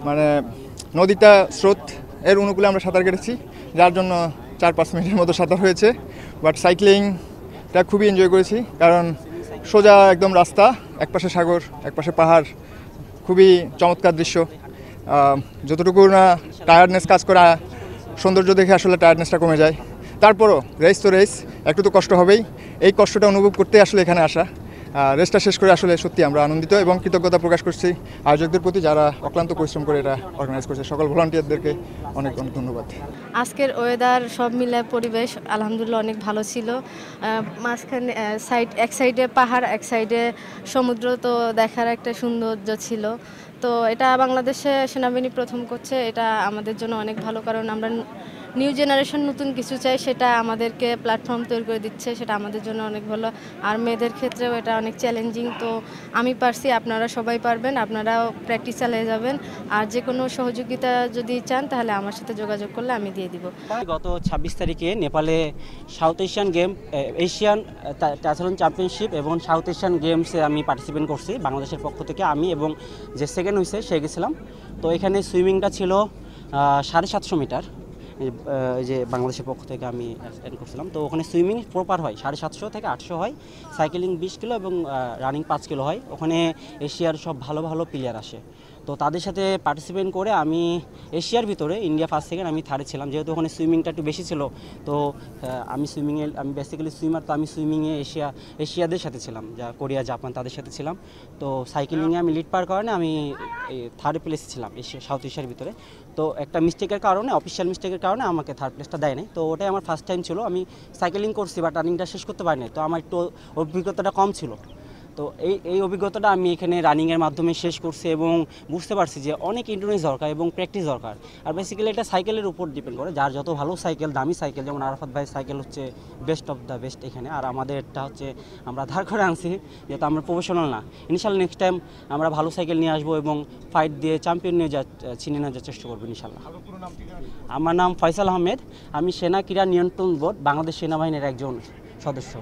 মানে নদীটা স্রোত এর অনুকূলে আমরা সাঁতার কেটেছি, যার জন্য 4-5 মিনিটের মতো সাঁতার হয়েছে। বাট সাইক্লিংটা খুবই এনজয় করেছি, কারণ সোজা একদম রাস্তা, একপাশে সাগর একপাশে পাহাড়, খুবই চমৎকার দৃশ্য। যতটুকু না টায়ার্ডনেস কাজ করা, সৌন্দর্য দেখে আসলে টায়ার্ডনেসটা কমে যায়। তারপরও রেস তো রেস, একটু তো কষ্ট হবেই। এই কষ্টটা অনুভব করতে আসলে এখানে আসা। রেসটা শেষ করে আসলে সত্যি আমরা আনন্দিত এবং কৃতজ্ঞতা প্রকাশ করছি আয়োজকদের প্রতি, যারা অক্লান্ত পরিশ্রম করে এটা অর্গানাইজ করছে। সকল ভলান্টিয়ারদেরকে অনেক অনেক ধন্যবাদ। আজকের ওয়েদার সব মিলে পরিবেশ আলহামদুলিল্লাহ অনেক ভালো ছিল। মাঝখানে এক সাইডে পাহাড়, এক সাইডে সমুদ্র, তো দেখার একটা সৌন্দর্য ছিল। তো এটা বাংলাদেশে সেনাবাহিনী প্রথম করছে, এটা আমাদের জন্য অনেক ভালো, কারণ আমরা নিউ জেনারেশন নতুন কিছু চাই, সেটা আমাদেরকে প্ল্যাটফর্ম তৈরি করে দিচ্ছে, সেটা আমাদের জন্য অনেক ভালো। আর মেয়েদের ক্ষেত্রেও এটা অনেক চ্যালেঞ্জিং। তো আমি পারছি, আপনারা সবাই পারবেন, আপনারাও প্র্যাকটিস চালিয়ে যাবেন। আর যে কোনো সহযোগিতা যদি চান তাহলে আমার সাথে যোগাযোগ করলে আমি দিয়ে দিব। গত 26 তারিখে নেপালে south Asian game, Asian triathlon championship এবং সাউথ এশিয়ান গেমসে আমি পার্টিসিপেট করছি বাংলাদেশের পক্ষ থেকে। আমি এবং যে সেকেন্ড হয়েছে সে গেছিলাম। তো এখানে সুইমিংটা ছিল 750 মিটার, যে বাংলাদেশের পক্ষ থেকে আমি অ্যাটেন্ড করছিলাম। তো ওখানে সুইমিং প্রপার হয় 750 থেকে 800 হয়, সাইকেলিং 20 কিলো এবং রানিং 5 কিলো হয়। ওখানে এশিয়ার সব ভালো ভালো প্লেয়ার আসে। তো তাদের সাথে পার্টিসিপেট করে আমি এশিয়ার ভিতরে ইন্ডিয়া ফার্স্ট সেকেন্ড, আমি থার্ডে ছিলাম। যেহেতু ওখানে সুইমিংটা একটু বেশি ছিল, তো আমি বেসিক্যালি সুইমার, তো আমি সুইমিংয়ে এশিয়াদের সাথে ছিলাম, যা কোরিয়া জাপান তাদের সাথে ছিলাম। তো সাইকেলিংয়ে আমি লিড পাওয়ার কারণে আমি থার্ড প্লেসে ছিলাম সাউথ এশিয়ার ভিতরে। তো একটা মিস্টেকের কারণে, অফিসিয়াল মিস্টেকের কারণে আমাকে থার্ড প্লেসটা দেয় নাই। তো ওটাই আমার ফার্স্ট টাইম ছিল। আমি সাইকেলিং করছি বাট রানিংটা শেষ করতে পারিনি, তো আমার একটু অভিজ্ঞতাটা কম ছিল। তো এই অভিজ্ঞতাটা আমি এখানে রানিংয়ের মাধ্যমে শেষ করছি এবং বুঝতে পারছি যে অনেক ইন্ডোনেস দরকার এবং প্র্যাকটিস দরকার। আর বেসিক্যালি এটা সাইকেলের উপর ডিপেন্ড করে, যার যত ভালো সাইকেল, দামি সাইকেল, যেমন আরাফাত ভাই সাইকেল হচ্ছে বেস্ট অফ দ্য বেস্ট এখানে। আর আমাদেরটা হচ্ছে আমরা ধার করে আনছি, যেহেতু আমরা প্রফেশনাল না। ইনশাল্লাহ নেক্সট টাইম আমরা ভালো সাইকেল নিয়ে আসবো এবং ফাইট দিয়ে চ্যাম্পিয়ন নিয়ে ছিনিয়ে নেওয়ার চেষ্টা করবো ইনশাল্লাহ। আমার নাম ফয়সাল আহমেদ, আমি সেনা ক্রীড়া নিয়ন্ত্রণ বোর্ড বাংলাদেশ সেনাবাহিনীর একজন সদস্য।